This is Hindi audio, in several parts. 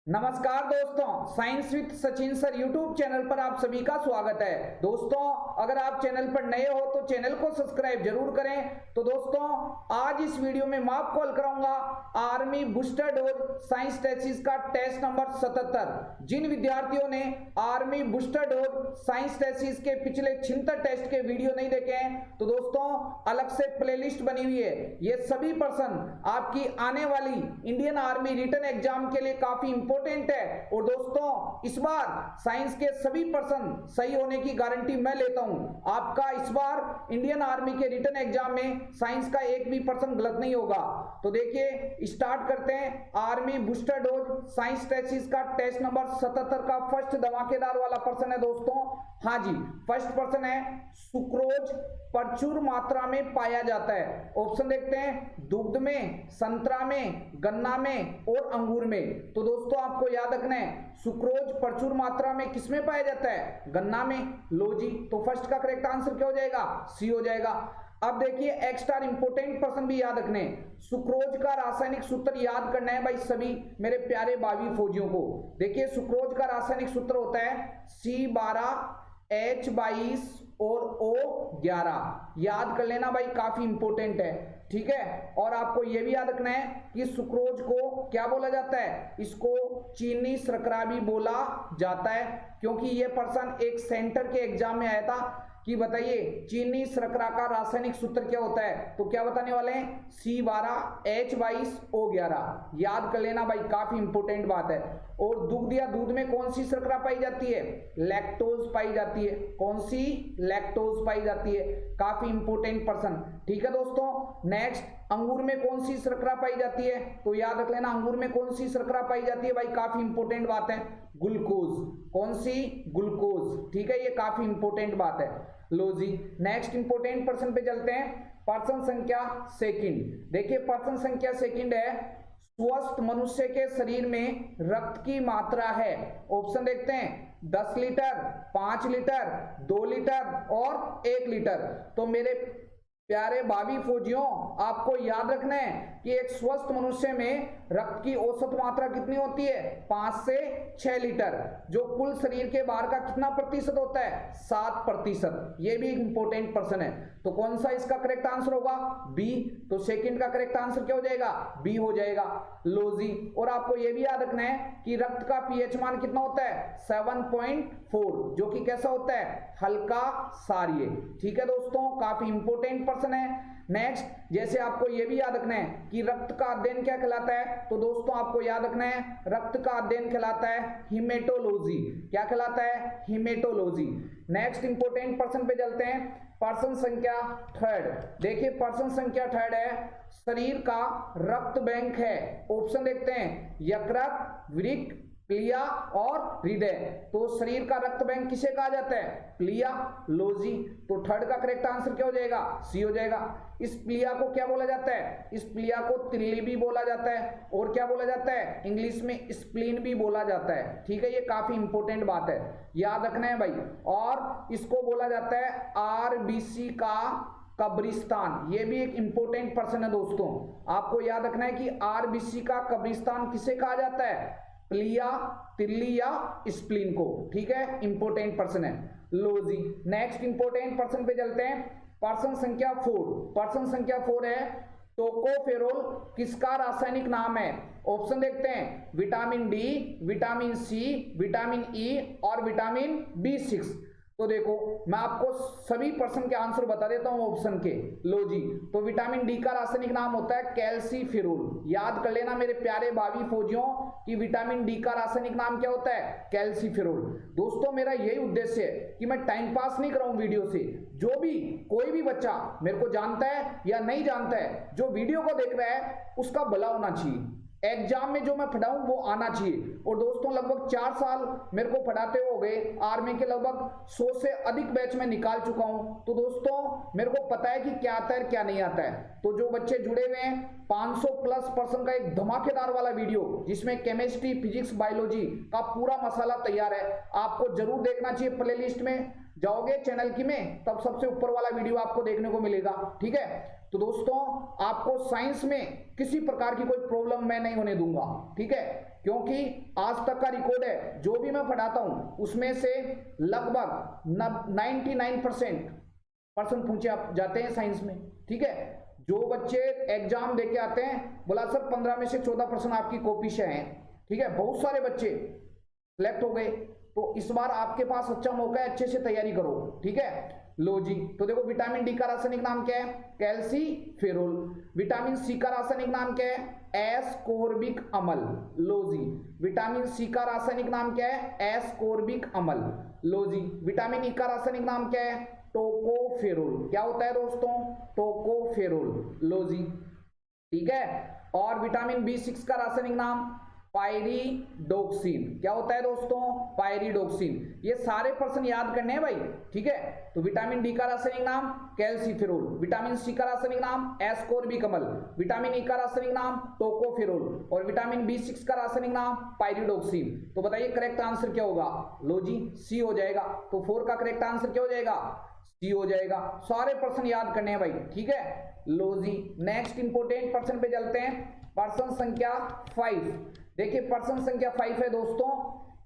नमस्कार दोस्तों, science with Sachin sir YouTube channel पर आप सभी का स्वागत है। दोस्तों, अगर आप चैनल पर नए हो तो चैनल को सब्सक्राइब जरूर करें। तो दोस्तों, आज इस वीडियो में मैं आपको हल कराऊंगा आर्मी बूस्टर डोज साइंस टेसिस का टेस्ट नंबर 77। जिन विद्यार्थियों ने आर्मी बूस्टर डोज साइंस टेसिस के पिछले 76 टेस्ट के वीडियो नहीं देखे हैं तो दोस्तों अलग से प्लेलिस्ट बनी हुई है। ये सभी पर्सन आपकी आने वाली इंडियन आर्मी रिटन एग्जाम के लिए काफी इंपॉर्टेंट है। और दोस्तों, इस बार साइंस के सभी पर्सन सही होने की गारंटी मैं लेता हूं। आपका इस बार इंडियन आर्मी के रिटन एग्जाम में साइंस का एक भी पर्सन गलत नहीं होगा। तो देखिए, स्टार्ट करते हैं। आर्मी बूस्टर डोज साइंस टेसिस का टेस्ट नंबर 77 का फर्स्ट धमाकेदार वाला पर्सन है दोस्तों। हाँ जी, फर्स्ट पर्सन है सुक्रोज प्रचुर मात्रा में पाया जाता है। ऑप्शन देखते हैं, दुग्ध में, संतरा में, गन्ना में और अंगूर में। तो दोस्तों आपको याद रखना है, सुक्रोज प्रचुर मात्रा में किसमें पाया जाता है? गन्ना में। लो जी, तो फर्स्ट का करेक्ट आंसर क्या हो जाएगा? सी हो जाएगा। अब देखिए, एक्स्ट्रा इंपोर्टेंट पर्सन भी याद रखने। सुक्रोज का रासायनिक सूत्र याद करना है भाई सभी मेरे प्यारे भावी फौजियों को। देखिए, सुक्रोज का रासायनिक सूत्र होता है C12H22 और O11। याद कर लेना भाई, काफी इंपॉर्टेंट है, ठीक है। और आपको यह भी याद रखना है कि सुक्रोज को क्या बोला जाता है? इसको चीनी शर्करा भी बोला जाता है, क्योंकि यह पर्सन एक सेंटर के एग्जाम में आया था कि बताइए चीनी शर्करा का रासायनिक सूत्र क्या होता है। तो क्या बताने वाले हैं? C12H22O11। याद कर लेना भाई, काफी इंपॉर्टेंट बात है। और दुग्ध या दूध में कौन सी शर्करा पाई जाती है? लैक्टोज पाई जाती है। कौन सी? लैक्टोज पाई जाती है। काफी इंपॉर्टेंट पर्सन, ठीक है दोस्तों। नेक्स्ट, अंगूर में कौन सी शर्करा पाई जाती है? तो याद रख लेना, अंगूर में कौन सी शर्करा पाई जाती है भाई, काफी इंपॉर्टेंट बात है, ग्लूकोज। कौन सी? ग्लूकोज, ठीक है, ये काफी इंपॉर्टेंट बात है। लो जी, नेक्स्ट इंपॉर्टेंट पर्सन पे चलते हैं। पर्सन संख्या सेकंड। देखिए, पर्सन संख्या सेकंड है स्वस्थ मनुष्य के शरीर में रक्त की मात्रा है। ऑप्शन देखते हैं, 10 लीटर, 5 लीटर, 2 लीटर और 1 लीटर। तो मेरे प्यारे भावी फौजियों, आपको याद रखना है कि एक स्वस्थ मनुष्य में रक्त की औसत मात्रा कितनी होती है? 5 से 6 लीटर, जो कुल शरीर के भार का कितना प्रतिशत होता है? 7%। ये भी इंपॉर्टेंट पर्सन है। तो कौन सा इसका करेक्ट आंसर होगा? बी। तो सेकंड का करेक्ट आंसर क्या हो जाएगा? बी हो जाएगा। लो जी, और आपको यह भी याद रखना है कि रक्त का पीएच मान कितना होता है? 7.4, जो कि कैसा होता है? हल्का सारीय, ठीक है दोस्तों, काफी इंपॉर्टेंट पर्सन है। नेक्स्ट, जैसे आपको यह भी याद रखना है कि रक्त का अध्ययन क्या कहलाता है? तो दोस्तों आपको याद रखना है, रक्त का अध्ययन कहलाता है हीमेटोलॉजी। क्या कहलाता है? हीमेटोलॉजी। नेक्स्ट इंपॉर्टेंट पर्सन पे चलते हैं। पर्सन संख्या थर्ड। देखिए, पर्सन संख्या थर्ड है शरीर का रक्त बैंक है। ऑप्शन देखते हैं, यकृत, वृक्क, प्लिया और हृदय। तो शरीर का रक्त बैंक किसे कहा जाता है? प्लिया। लो जी, तो थर्ड का करेक्ट आंसर क्या हो जाएगा? सी हो जाएगा। इस प्लिया को क्या बोला जाता है? इस प्लिया को तिल्ली भी बोला जाता है, और क्या बोला जाता है? इंग्लिश में स्प्लीन भी बोला जाता है, ठीक है। ये काफी इंपॉर्टेंट बात है, याद रखना है भाई। और इसको बोला जाता है आरबीसी का कब्रिस्तान। ये भी एक इंपॉर्टेंट पर्सन है दोस्तों। आपको याद रखना है कि आरबीसी का कब्रिस्तान किसे कहा जाता है? प्लिया, तिल्ली या स्प्लीन को, ठीक है, इंपॉर्टेंट पर्सन है। लो जी, नेक्स्ट इंपॉर्टेंट पर्सन पे चलते हैं। पर्सन संख्या 4। पर्सन संख्या 4 है टोकोफेरोल किसका रासायनिक नाम है? ऑप्शन देखते हैं, vitamin D, vitamin C, vitamin E और विटामिन B6। तो देखो, मैं आपको सभी पर्सन के आंसर बता देता हूं ऑप्शन के। लो जी, तो विटामिन डी का रासायनिक नाम होता है कैल्सीफेरोल। याद कर लेना मेरे प्यारे भावी फौजियों कि विटामिन डी का रासायनिक नाम क्या होता है? कैल्सीफेरोल। दोस्तों, मेरा यही उद्देश्य है कि मैं टाइम पास नहीं कराऊं वीडियो से। जो भी कोई भी बच्चा मेरे को जानता है या नहीं जानता है, जो वीडियो को देख रहा है, उसका भला होना चाहिए। एग्जाम में जो मैं पढ़ाऊं वो आना चाहिए। और दोस्तों, लगभग 4 साल मेरे को पढ़ाते हो गए। आर्मी के लगभग 100 से अधिक बैच में निकाल चुका हूं। तो दोस्तों, मेरे को पता है कि क्या आता है क्या नहीं आता है। तो जो बच्चे जुड़े हुए हैं, 500 प्लस पर्सन का एक धमाकेदार वाला वीडियो जिसमें केमिस्ट्री, फिजिक्स, बायोलॉजी का पूरा मसाला तैयार है, आपको जरूर देखना चाहिए। प्लेलिस्ट में जाओगे चैनल की में, तब सबसे ऊपर वाला वीडियो आपको देखने को मिलेगा, ठीक है। तो दोस्तों, आपको साइंस में किसी प्रकार की कोई प्रॉब्लम मैं नहीं होने दूंगा, ठीक है। क्योंकि आज तक का रिकॉर्ड है, जो भी मैं पढ़ाता हूं उसमें से लगभग 99% पूछे जाते हैं साइंस में। ठीक है, जो बच्चे एग्जाम देके आते हैं बोला सर 15 में से 14% आपकी कॉपी से हैं। ठीक है, बहुत सारे बच्चे सिलेक्ट हो गए, तो इस बार आपके पास अच्छा मौका है, अच्छे से तैयारी करो। ठीक है, लो जी, तो देखो विटामिन डी का रासायनिक नाम क्या है? कैल्सीफेरोल। विटामिन सी का रासायनिक नाम क्या है? एस्कोर्बिक अम्ल। लो जी, विटामिन सी का रासायनिक नाम क्या है? एस्कोर्बिक अम्ल। लो जी, विटामिन ई का रासायनिक नाम क्या है? टोकोफेरोल। क्या होता है दोस्तों? टोकोफेरोल। लो जी, ठीक है। और विटामिन बी6 का रासायनिक नाम पायरिडोक्सिन। क्या होता है दोस्तों? पायरिडोक्सिन। ये सारे प्रश्न याद करने हैं भाई। ठीक है, तो विटामिन डी का रासायनिक नाम कैल्सीफेरोल, विटामिन सी का रासायनिक नाम एस्कोर्बिक अम्ल, विटामिन ई का रासायनिक नाम टोकोफेरोल और विटामिन बी6 का रासायनिक नाम पायरिडोक्सिन। तो बताइए करेक्ट आंसर क्या होगा? लो जी, सी हो जाएगा। तो 4 का करेक्ट आंसर क्या हो जाएगा? सी हो जाएगा। सारे प्रश्न याद करने हैं भाई। ठीक है, लो जी, नेक्स्ट इंपोर्टेंट प्रश्न पे चलते हैं। प्रश्न संख्या 5। देखिए प्रश्न संख्या 5 है दोस्तों,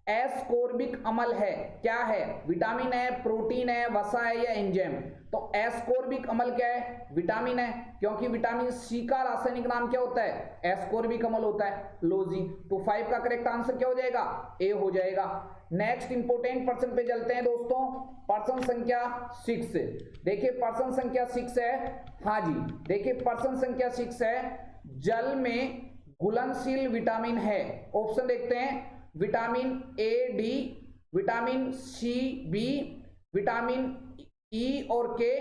एस्कोर्बिक अम्ल है, क्या है? विटामिन है, प्रोटीन है, वसा है या एंजाइम? तो एस्कोर्बिक अम्ल क्या है? विटामिन है, क्योंकि विटामिन सी का रासायनिक नाम क्या होता है? एस्कोर्बिक अम्ल होता है। लो जी, तो 5 का करेक्ट आंसर क्या हो जाएगा? ए हो जाएगा। नेक्स्ट इंपोर्टेंट प्रश्न पे चलते हैं दोस्तों, प्रश्न संख्या 6। देखिए प्रश्न संख्या 6 है, हाँ जी, देखिए प्रश्न संख्या 6 है, जल में घुलनशील विटामिन है। ऑप्शन देखते हैं, vitamin A D, vitamin C B, vitamin E और के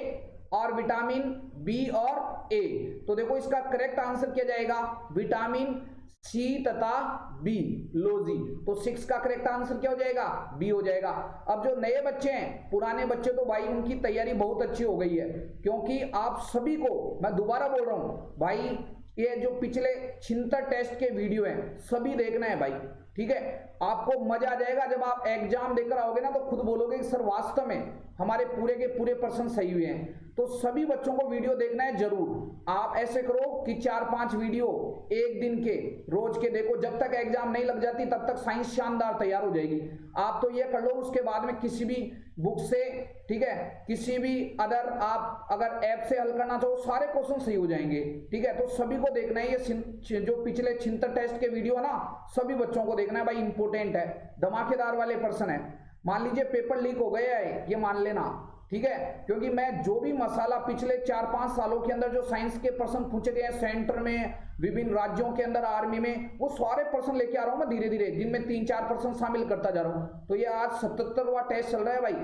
और विटामिन बी और ए। तो देखो इसका करेक्ट आंसर क्या जाएगा? विटामिन सी तथा बी। लो जी, तो 6 का करेक्ट आंसर क्या हो जाएगा? बी हो जाएगा। अब जो नए बच्चे हैं, पुराने बच्चे तो भाई उनकी तैयारी बहुत अच्छी हो गई है, क्योंकि आप सभी को मैं दोबारा बोल रहा हूं भाई, ये जो पिछले 76 टेस्ट के वीडियो हैं सभी देखना है भाई। ठीक है, आपको मजा आ जाएगा जब आप एग्जाम देकर आओगे ना, तो खुद बोलोगे कि सर वास्तव में हमारे पूरे के पूरे प्रश्न सही हुए हैं। तो सभी बच्चों को वीडियो देखना है जरूर। आप ऐसे करो कि 4-5 वीडियो एक दिन के रोज के देखो, जब तक एग्जाम नहीं लग जाती तब तक साइंस शानदार तैयार हो जाएगी। आप तो ये कर लो, उसके बाद में किसी भी बुक से, ठीक है, किसी भी अदर आप अगर ऐप से हल करना चाहो, सारे क्वेश्चन सही हो जाएंगे। ठीक है, तो सभी को देखना है, ये जो पिछले 76 टेस्ट के वीडियो है ना, सभी बच्चों को देखना है भाई, इंपोर्टेंट है, धमाकेदार वाले प्रश्न है। मान लीजिए पेपर लीक हो गया है, ये मान लेना। ठीक है, क्योंकि मैं जो भी मसाला पिछले 4-5 सालों के अंदर जो साइंस के प्रश्न पूछे गए हैं सेंटर में, विभिन्न राज्यों के अंदर, आर्मी में, वो सारे प्रश्न लेके आ रहा हूं मैं धीरे धीरे, जिनमें 3-4 प्रश्न शामिल करता जा रहा हूं। तो ये आज 77वां टेस्ट चल रहा है भाई।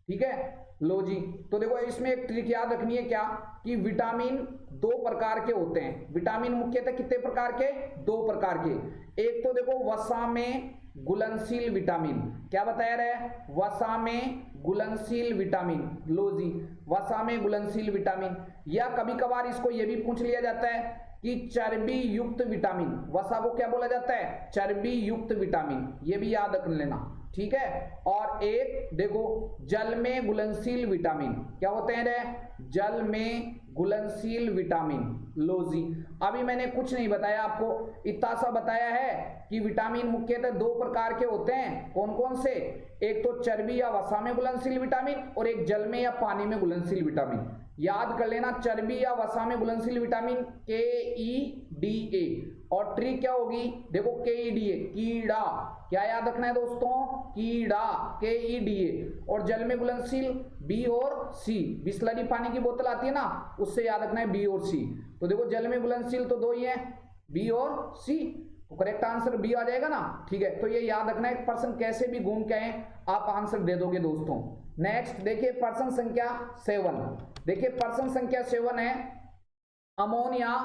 ठीक है, लो जी, तो देखो इसमें एक ट्रिक याद रखनी है, क्या कि विटामिन 2 प्रकार के होते हैं। विटामिन मुख्यतः कितने प्रकार के? 2 प्रकार के। एक तो देखो वसा में घुलनशील विटामिन, क्या बताया रहा है? वसा में घुलनशील विटामिन। लो जी, वसा में घुलनशील विटामिन, या कभी कभार इसको यह भी पूछ लिया जाता है कि चर्बी युक्त विटामिन। वसा को क्या बोला जाता है? चर्बी युक्त विटामिन, ये भी याद रख लेना। ठीक है, और एक देखो जल में घुलनशील विटामिन, क्या होते हैं रे? जल में घुलनशील विटामिन। लो जी, अभी मैंने कुछ नहीं बताया आपको, इतना सा बताया है कि विटामिन मुख्यतः 2 प्रकार के होते हैं। कौन कौन से? एक तो चर्बी या वसा में घुलनशील विटामिन, और एक जल में या पानी में घुलनशील विटामिन। याद कर लेना, चर्बी या वसा में घुलनशील विटामिन KEDA, और ट्रिक क्या होगी? देखो KEDA कीड़ा, क्या याद रखना है दोस्तों? कीड़ा, KEDA। और जल में घुलनशील B और C, बिस्लरी पानी की बोतल आती है ना, उससे याद रखना है B और C। तो देखो जल में घुलनशील तो 2 ही है, B और C, तो करेक्ट आंसर B आ जाएगा ना। ठीक है, तो ये याद रखना है, पर्सन कैसे भी घूम के आए आप आंसर दे दोगे दोस्तों। नेक्स्ट देखिए प्रश्न संख्या 7। देखिए प्रश्न संख्या 7 है, अमोनिया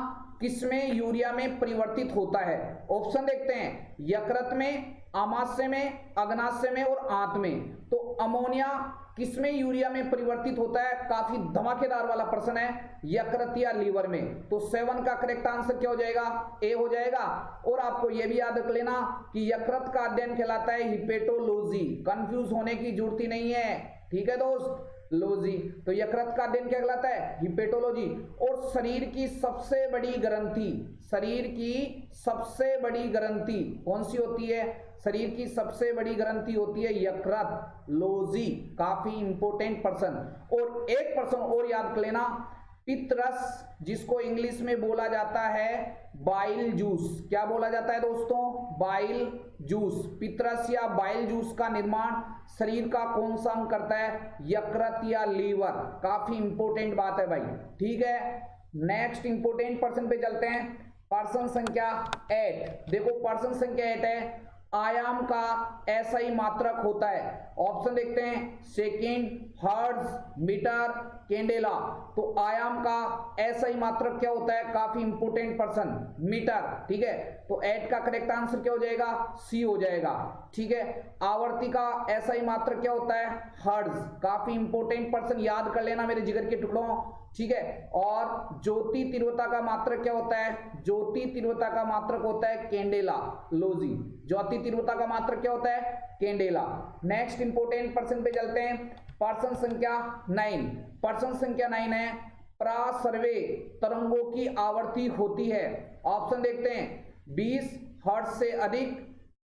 किसमें यूरिया में परिवर्तित होता है? ऑप्शन देखते हैं, यकृत में, आमाशय में, अग्नाशय में और आंत में। तो अमोनिया किसमें यूरिया में परिवर्तित होता है? काफी धमाकेदार वाला प्रश्न है, यकृत या लीवर में। तो 7 का करेक्ट आंसर क्या हो जाएगा? ए हो जाएगा। और आपको यह भी याद रख लेना कि यकृत का अध्ययन कहलाता है हिपेटोलॉजी, कंफ्यूज होने की जरूरत ही नहीं है। ठीक है दोस्त, लो जी, तो यकृत का अध्ययन क्या कहलाता है? हिपेटोलॉजी। और शरीर की सबसे बड़ी ग्रंथि, शरीर की सबसे बड़ी ग्रंथि कौन सी होती है? शरीर की सबसे बड़ी ग्रंथि होती है यकृत। लो जी, काफी इंपोर्टेंट पर्सन। और एक पर्सन और याद कर लेना, पित्तरस, जिसको इंग्लिश में बोला जाता है बाइल जूस। क्या बोला जाता है दोस्तों? Bile juice. पित्तरस या बाइल जूस का निर्माण शरीर का कौन सा अंग करता है? यकृत या लीवर। काफी इंपोर्टेंट बात है भाई, ठीक है। नेक्स्ट इंपोर्टेंट पर्सन पे चलते हैं, पर्सन संख्या 8। देखो पर्सन संख्या 8 है, आयाम का ऐसा ही मात्रक होता है। ऑप्शन देखते हैं, सेकेंड, हर्ट्ज, मीटर, कैंडेला। तो आयाम का ऐसा ही मात्रक क्या होता है? काफी इंपोर्टेंट पर्सन, मीटर, ठीक है। तो 8 का करेक्ट आंसर क्या हो जाएगा? सी हो जाएगा, ठीक है। आवर्ती का ऐसा ही मात्रक क्या होता है? हर्ट्ज। काफी इंपोर्टेंट पर्सन, याद कर लेना मेरे जिगर के टुकड़ों, ठीक है। और ज्योति तीव्रता का मात्रक क्या होता है? ज्योति तीव्रता का मात्रक होता है कैंडेला। लो जी, ज्योति तीव्रता का मात्रक क्या होता है? कैंडेला। नेक्स्ट इंपोर्टेंट पर्सन पे चलते हैं, पर्सन संख्या 9। पर्सन संख्या 9 है, प्रासर्वे तरंगों की आवर्ती होती है। ऑप्शन देखते हैं, 20 हर्ट्ज से अधिक,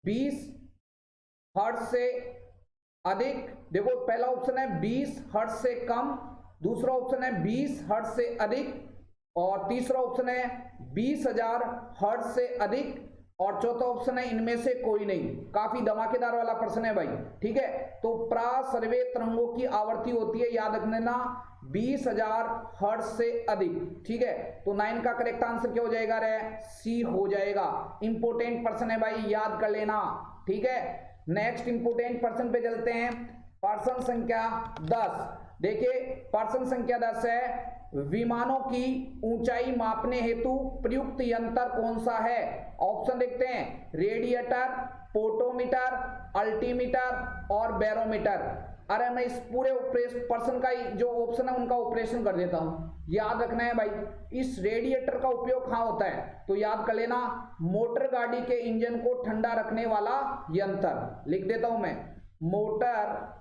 20 हर्ट्ज से अधिक। देखो पहला ऑप्शन है 20 हर्ट्ज से कम, दूसरा ऑप्शन है 20 हर्ट्ज से अधिक, और तीसरा ऑप्शन है 20,000 हर्ट्ज से अधिक, और चौथा ऑप्शन है इनमें से कोई नहीं। काफी धमाकेदार वाला प्रश्न है भाई, ठीक है। तो प्रासर्वे तरंगों की आवर्ती होती है, याद रखना, 20,000 हर्ट्ज से अधिक, ठीक है। तो 9 का करेक्ट आंसर क्या हो जाएगा रे? सी हो जाएगा। इंपोर्टेंट पर्सन है भाई, याद कर लेना, ठीक है। नेक्स्ट इंपोर्टेंट पर्सन पे चलते हैं, पर्सन संख्या 10। देखिए पर्सन संख्या 10 है, विमानों की ऊंचाई मापने हेतु प्रयुक्त यंत्र कौन सा है? ऑप्शन देखते हैं, रेडिएटर, पोटोमीटर, अल्टीमीटर और बैरोमीटर। अरे मैं इस पूरे पर्सन का जो ऑप्शन है उनका ऑपरेशन कर देता हूं, याद रखना है भाई। इस रेडिएटर का उपयोग कहां होता है? तो याद कर लेना, मोटर गाड़ी के इंजन को ठंडा रखने वाला यंत्र। लिख देता हूं मैं, मोटर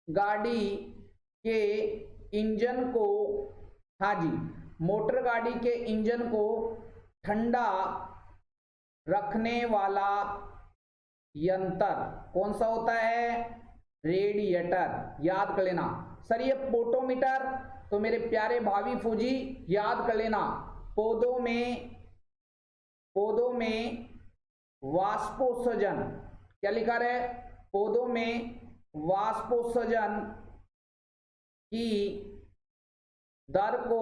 गाड़ी के इंजन को, हाँ जी, मोटर गाड़ी के इंजन को ठंडा रखने वाला यंत्र कौन सा होता है? रेडिएटर। याद कर लेना। सर ये पोटोमीटर, तो मेरे प्यारे भावी फौजी याद कर लेना, पौधों में वाष्पोत्सर्जन, क्या लिखा है? पौधों में वाष्पोत्सर्जन की दर को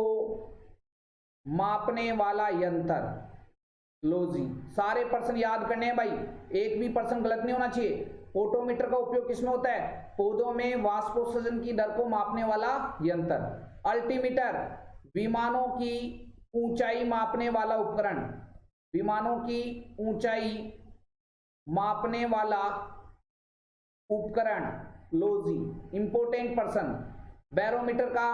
मापने वाला यंत्र। लो जी, सारे पर्सन याद करने हैं भाई, एक भी पर्सन गलत नहीं होना चाहिए। पोटोमीटर का उपयोग किसमें होता है? पौधों में वाष्पोत्सर्जन की दर को मापने वाला यंत्र। अल्टीमीटर, विमानों की ऊंचाई मापने वाला उपकरण, विमानों की ऊंचाई मापने वाला उपकरण। लो जी, इंपोर्टेंट पर्सन। बैरोमीटर का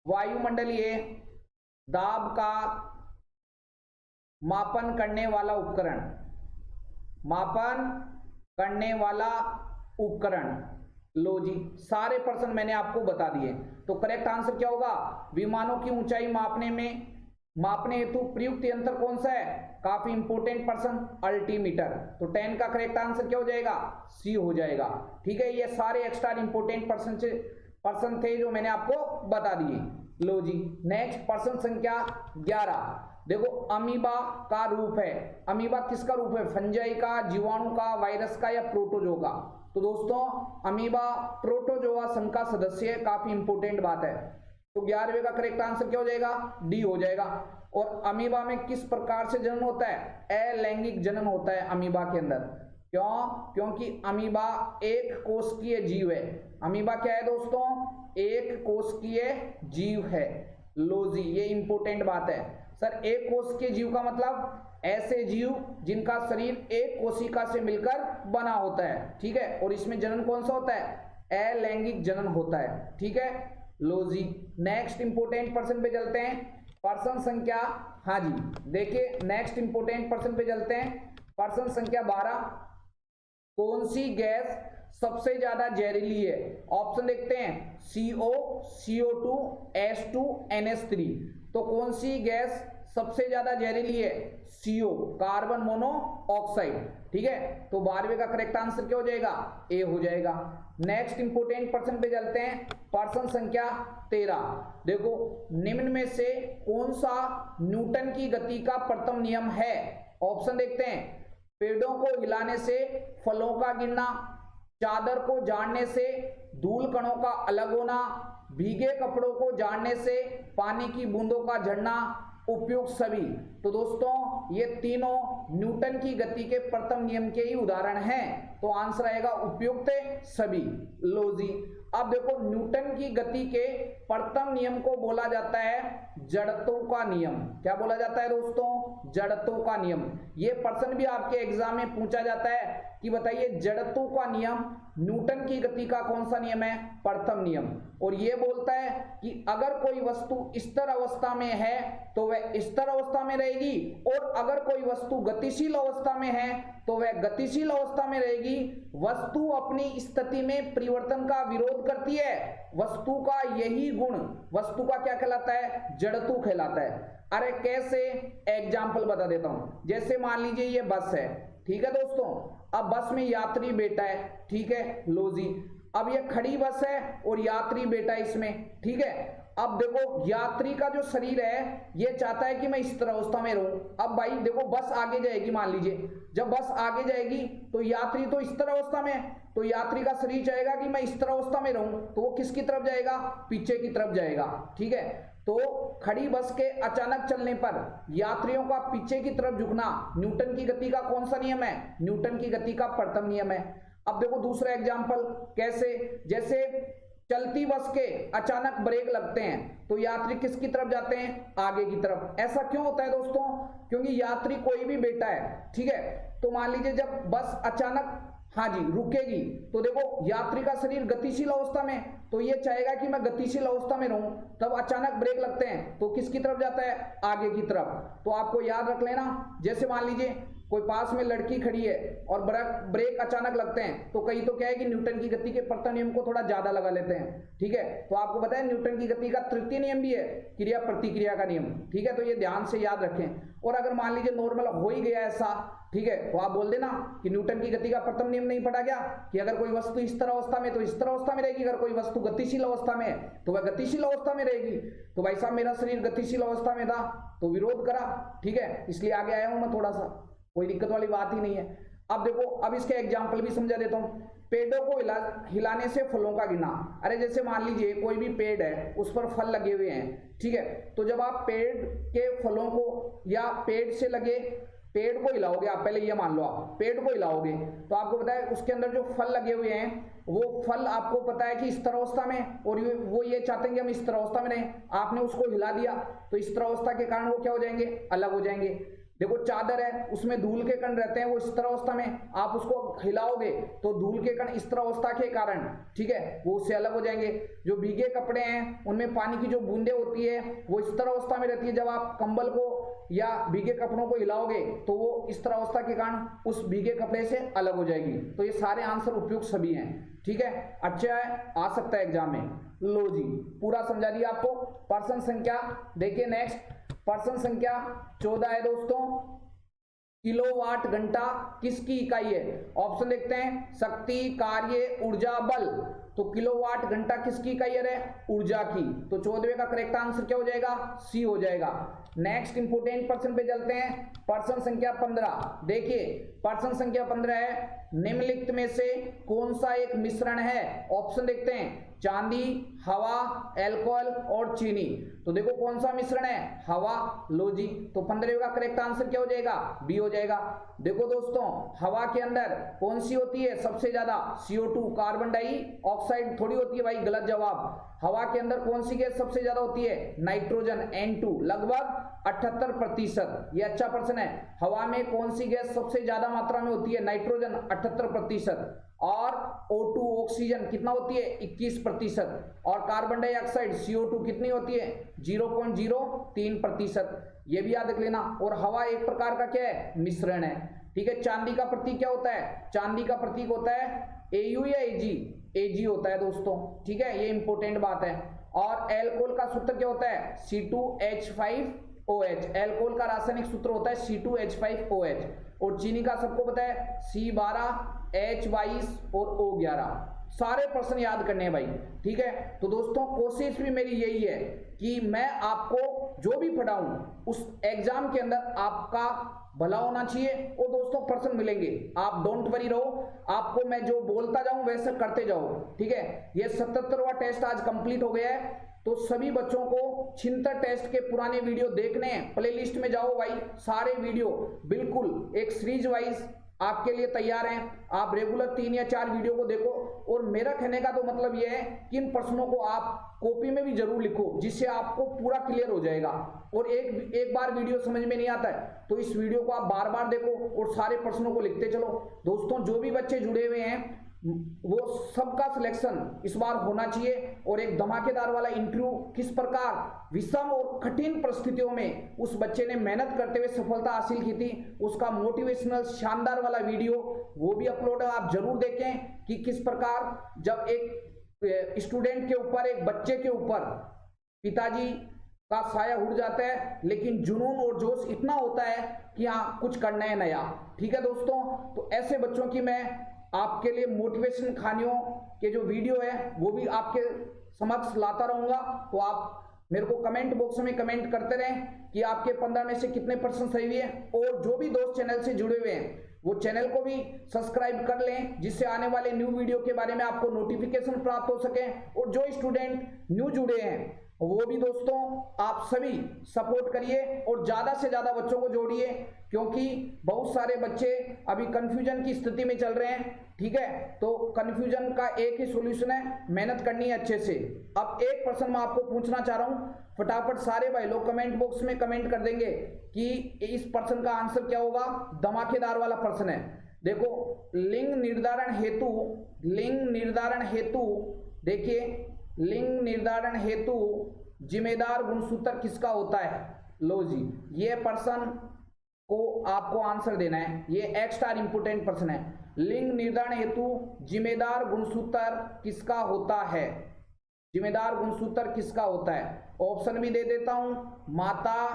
वायुमंडलीय दाब का मापन करने वाला उपकरण, मापन करने वाला उपकरण। लो जी, सारे पर्सन मैंने आपको बता दिए। तो करेक्ट आंसर क्या होगा? विमानों की ऊंचाई मापने हेतु प्रयुक्त यंत्र कौन सा है? काफी इंपोर्टेंट पर्सन, अल्टीमीटर। तो 10 का करेक्ट आंसर क्या हो जाएगा? सी हो जाएगा, ठीक है। ये सारे एक्स्ट्रा इंपोर्टेंट पर्सन थे जो मैंने आपको बता दिए। लो जी, नेक्स्ट पर्सन संख्या 11। देखो अमीबा का रूप है, अमीबा किसका रूप है? फंजाई का, जीवाणु का, वायरस का या प्रोटोजोआ का? तो दोस्तों अमीबा प्रोटोजोआ संघ का सदस्य है, काफी इंपोर्टेंट बात है। तो 11वें का करेक्ट आंसर क्या हो जाएगा? डी हो जाएगा। और अमीबा में किस प्रकार से जनन होता है? अलैंगिक जनन होता है अमीबा के अंदर। क्यों? क्योंकि अमीबा एक कोशिकीय जीव है। अमीबा क्या है दोस्तों? एक कोशिकीय जीव है। लो जी, ये इंपोर्टेंट बात है। सर एक कोशिकीय जीव का मतलब ऐसे जीव जिनका शरीर एक कोशिका से मिलकर बना होता है, ठीक है। और इसमें जनन कौन सा होता है? अलैंगिक जनन होता है, ठीक है। लो जी, नेक्स्ट इंपोर्टेंट पर्सन पे चलते हैं, पर्सन संख्या, हाँ जी देखिए नेक्स्ट इंपोर्टेंट पर्सन पे चलते हैं, पर्सन संख्या 12। कौन सी गैस सबसे ज्यादा जहरीली है? ऑप्शन देखते हैं, CO, CO2, H2, NH3। तो कौन सी गैस सबसे ज्यादा जहरीली है? CO, carbon monoxide. ठीक है, तो 12वें का करेक्ट आंसर क्या हो जाएगा? ए हो जाएगा। नेक्स्ट इंपोर्टेंट पर्सन पे चलते हैं, पर्सन संख्या 13। देखो, निम्न में से कौन सा न्यूटन की गति का प्रथम नियम है? ऑप्शन देखते हैं, पेड़ों को हिलाने से फलों का गिरना, चादर को झाड़ने से धूल कणों का अलग होना, भीगे कपड़ों को झाड़ने से पानी की बूंदों का झड़ना, उपयुक्त सभी। तो दोस्तों ये तीनों न्यूटन की गति के प्रथम नियम के ही उदाहरण हैं, तो आंसर आएगा उपयुक्त सभी। लो जी, अब देखो, न्यूटन की गति के प्रथम नियम को बोला जाता है जड़त्व का नियम। क्या बोला जाता है दोस्तों? जड़त्व का नियम। ये प्रश्न भी आपके एग्जाम में पूछा जाता है कि बताइए जड़त्व का नियम न्यूटन की गति का कौन सा नियम है? प्रथम नियम। और ये बोलता है कि अगर कोई वस्तु स्थिर अवस्था में है तो वह स्थिर अवस्था में रहेगी, और अगर कोई वस्तु गतिशील अवस्था में है तो वह गतिशील अवस्था में रहेगी। वस्तु अपनी स्थिति में परिवर्तन का विरोध करती है। वस्तु का यही गुण वस्तु का क्या कहलाता है? जड़त्व कहलाता है। अरे कैसे? एग्जाम्पल बता देता हूं। जैसे मान लीजिए ये बस है, ठीक है दोस्तों, अब बस में यात्री बैठा है, ठीक है, लो जी, अब ये खड़ी बस है और यात्री बैठा है इसमें, ठीक है। अब देखो, यात्री का जो शरीर है ये चाहता है कि मैं स्थिर अवस्था में रहूं। अब भाई देखो, बस आगे जाएगी, मान लीजिए जब बस आगे जाएगी तो यात्री तो स्थिर अवस्था में है, तो यात्री का शरीर चाहेगा कि मैं स्थिर अवस्था में रहूं, तो वो किसकी तरफ जाएगा? पीछे की तरफ जाएगा, ठीक है। तो खड़ी बस के अचानक चलने पर यात्रियों का पीछे की तरफ झुकना न्यूटन की गति का कौन सा नियम है? न्यूटन की गति का प्रथम नियम है। अब देखो दूसरा एग्जाम्पल, कैसे? जैसे चलती बस के अचानक ब्रेक लगते हैं तो यात्री किसकी तरफ जाते हैं? आगे की तरफ। ऐसा क्यों होता है दोस्तों? क्योंकि यात्री कोई भी बैठा है, ठीक है, तो मान लीजिए जब बस अचानक, हाँ जी, रुकेगी, तो देखो यात्री का शरीर गतिशील अवस्था में, तो ये चाहेगा कि मैं गतिशील अवस्था में रहूं, तब अचानक ब्रेक लगते हैं तो किसकी तरफ जाता है? आगे की तरफ। तो आपको याद रख लेना, जैसे मान लीजिए कोई पास में लड़की खड़ी है और ब्रेक अचानक लगते हैं, तो कई तो क्या है कि न्यूटन की गति के प्रथम नियम को थोड़ा ज्यादा लगा लेते हैं, ठीक है। तो आपको पता है न्यूटन की गति का तृतीय नियम भी है, क्रिया प्रतिक्रिया का नियम, ठीक है, तो ये ध्यान से याद रखें। और अगर मान लीजिए नॉर्मल हो ही गया ऐसा, ठीक है, तो आप बोल देना कि न्यूटन की गति का प्रथम नियम नहीं पढ़ा गया, कि अगर कोई वस्तु स्थिर अवस्था में तो स्थिर अवस्था में रहेगी, अगर कोई वस्तु गतिशील अवस्था में है तो वह गतिशील अवस्था में रहेगी। तो भाई साहब मेरा शरीर गतिशील अवस्था में था तो विरोध करा, ठीक है, इसलिए आगे आया हूं मैं थोड़ा सा, कोई दिक्कत वाली बात ही नहीं है। अब देखो, अब इसके एग्जाम्पल भी समझा देता हूं। पेड़ों को हिलाने से फलों का गिरना। अरे जैसे मान लीजिए कोई भी पेड़ है, उस पर फल लगे हुए हैं, ठीक है, तो जब आप पेड़ के फलों को या पेड़ से लगे पेड़ को हिलाओगे, आप पहले ये मान लो, आप पेड़ को हिलाओगे तो आपको पता है उसके अंदर जो फल लगे हुए हैं वो फल आपको पता है कि स्थिर अवस्था में, और वो ये चाहते हैं कि हम स्थिर अवस्था में रहें। आपने उसको हिला दिया तो स्थिर अवस्था के कारण वो क्या हो जाएंगे? अलग हो जाएंगे। देखो चादर है, उसमें धूल के कण रहते हैं, वो स्थिर अवस्था में, आप उसको हिलाओगे तो धूल के कण स्थिर अवस्था के कारण, ठीक है, वो उससे अलग हो जाएंगे। जो भीगे कपड़े हैं उनमें पानी की जो बूंदें होती है वो स्थिर अवस्था में रहती है, जब आप कंबल को या भीगे कपड़ों को हिलाओगे तो वो स्थिर अवस्था के कारण उस भीगे कपड़े से अलग हो जाएगी। तो ये सारे आंसर उपयुक्त सभी हैं, ठीक है, अच्छा है, आ सकता है एग्जाम में। लो जी, पूरा समझा दिया आपको। पर्सन संख्या देखिए, नेक्स्ट पर्सन संख्या 14 है दोस्तों। किलोवाट घंटा किसकी इकाई है? ऑप्शन देखते हैं, शक्ति, कार्य, ऊर्जा, बल। तो किलोवाट घंटा किसकी इकाई है? ऊर्जा की। तो 14वें का करेक्ट आंसर क्या हो जाएगा? सी हो जाएगा। नेक्स्ट इंपोर्टेंट पर्सन पे चलते हैं, पर्सन संख्या 15। देखिए पर्सन संख्या 15 है, निम्नलिखित में से कौन सा एक मिश्रण है? ऑप्शन देखते हैं, चांदी, हवा, अल्कोहल और चीनी। तो देखो कौन सा मिश्रण है? हवा। लो जी, तो 15वें का करेक्ट आंसर क्या हो जाएगा? बी हो जाएगा। देखो दोस्तों, हवा के अंदर कौन सी होती है सबसे ज्यादा? CO2, कार्बन डाइऑक्साइड थोड़ी होती है भाई, गलत जवाब। हवा के अंदर कौन सी गैस सबसे ज्यादा होती है? नाइट्रोजन, N2, लगभग 78%। ये अच्छा प्रश्न है। हवा में कौन सी गैस सबसे ज्यादा मात्रा में होती है? नाइट्रोजन 78%, और O2 ऑक्सीजन कितना होती है? 21%, और कार्बन डाइऑक्साइड CO2 कितनी होती है? 0.03%। ये भी याद रख लेना। और हवा एक प्रकार का क्या है? मिश्रण है, ठीक है। चांदी का प्रतीक क्या होता है? चांदी का प्रतीक होता है AU या AG? AG होता है दोस्तों, ठीक है, ये इंपॉर्टेंट बात है। और एल्कोहल का सूत्र क्या होता है? C2H5OH। एल्कोहल का रासायनिक सूत्र होता है C2H5OH। और चीनी का सबको पता है C12H22 और O11। सारे प्रश्न याद करने हैं भाई, ठीक है। तो दोस्तों कोशिश भी मेरी यही है कि मैं आपको जो भी पढ़ाऊं उस एग्जाम के अंदर आपका भला होना चाहिए। और दोस्तों प्रश्न मिलेंगे, आप डोंट वरी रहो, आपको मैं जो बोलता जाऊं वैसे करते जाओ, ठीक है। ये 77वां टेस्ट आज कंप्लीट हो गया है, तो सभी बच्चों को 76 टेस्ट के पुराने वीडियो देखने हैं। प्लेलिस्ट में जाओ भाई, सारे वीडियो बिल्कुल एक सीरीज वाइज आपके लिए तैयार हैं। आप रेगुलर 3 या 4 वीडियो को देखो। और मेरा कहने का तो मतलब यह है कि इन प्रश्नों को आप कॉपी में भी जरूर लिखो, जिससे आपको पूरा क्लियर हो जाएगा। और एक बार वीडियो समझ में नहीं आता है तो इस वीडियो को आप बार बार देखो और सारे प्रश्नों को लिखते चलो। दोस्तों जो भी बच्चे जुड़े हुए हैं वो सबका सिलेक्शन इस बार होना चाहिए। और एक धमाकेदार वाला इंटरव्यू, किस प्रकार विषम और कठिन परिस्थितियों में उस बच्चे ने मेहनत करते हुए सफलता हासिल की थी, उसका मोटिवेशनल शानदार वाला वीडियो वो भी अपलोड है, आप जरूर देखें कि किस प्रकार जब एक स्टूडेंट के ऊपर, एक बच्चे के ऊपर पिताजी का साया उड़ जाता है, लेकिन जुनून और जोश इतना होता है कि हाँ कुछ करना है नया, ठीक है दोस्तों। तो ऐसे बच्चों की मैं आपके लिए मोटिवेशन कहानियों के जो वीडियो है वो भी आपके समक्ष लाता रहूंगा। तो आप मेरे को कमेंट बॉक्स में कमेंट करते रहें कि आपके 15 में से कितने % सही हुए हैं। और जो भी दोस्त चैनल से जुड़े हुए हैं वो चैनल को भी सब्सक्राइब कर लें, जिससे आने वाले न्यू वीडियो के बारे में आपको नोटिफिकेशन प्राप्त हो सके। और जो स्टूडेंट न्यू जुड़े हैं वो भी दोस्तों आप सभी सपोर्ट करिए और ज्यादा से ज्यादा बच्चों को जोड़िए, क्योंकि बहुत सारे बच्चे अभी कंफ्यूजन की स्थिति में चल रहे हैं, ठीक है। तो कंफ्यूजन का एक ही सॉल्यूशन है, मेहनत करनी है अच्छे से। अब एक प्रश्न मैं आपको पूछना चाह रहा हूं, फटाफट सारे भाई लोग कमेंट बॉक्स में कमेंट कर देंगे कि इस प्रश्न का आंसर क्या होगा। धमाकेदार वाला प्रश्न है, देखो। लिंग निर्धारण हेतु देखिए, लिंग निर्धारण हेतु जिम्मेदार गुणसूत्र किसका होता है? लो जी, ये प्रश्न को आपको आंसर देना है, ये एक्स्ट्रा इंपोर्टेंट प्रश्न है। लिंग निर्धारण हेतु जिम्मेदार गुणसूत्र किसका होता है? जिम्मेदार गुणसूत्र किसका होता है? ऑप्शन भी दे देता हूं, माता,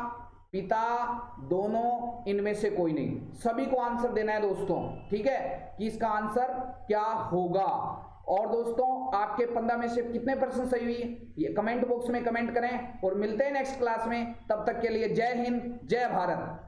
पिता, दोनों, इनमें से कोई नहीं। सभी को आंसर देना है दोस्तों, ठीक है, कि इसका आंसर क्या होगा। और दोस्तों आपके 15 में से कितने % सही हुई ये कमेंट बॉक्स में कमेंट करें। और मिलते हैं नेक्स्ट क्लास में, तब तक के लिए जय हिंद, जय भारत।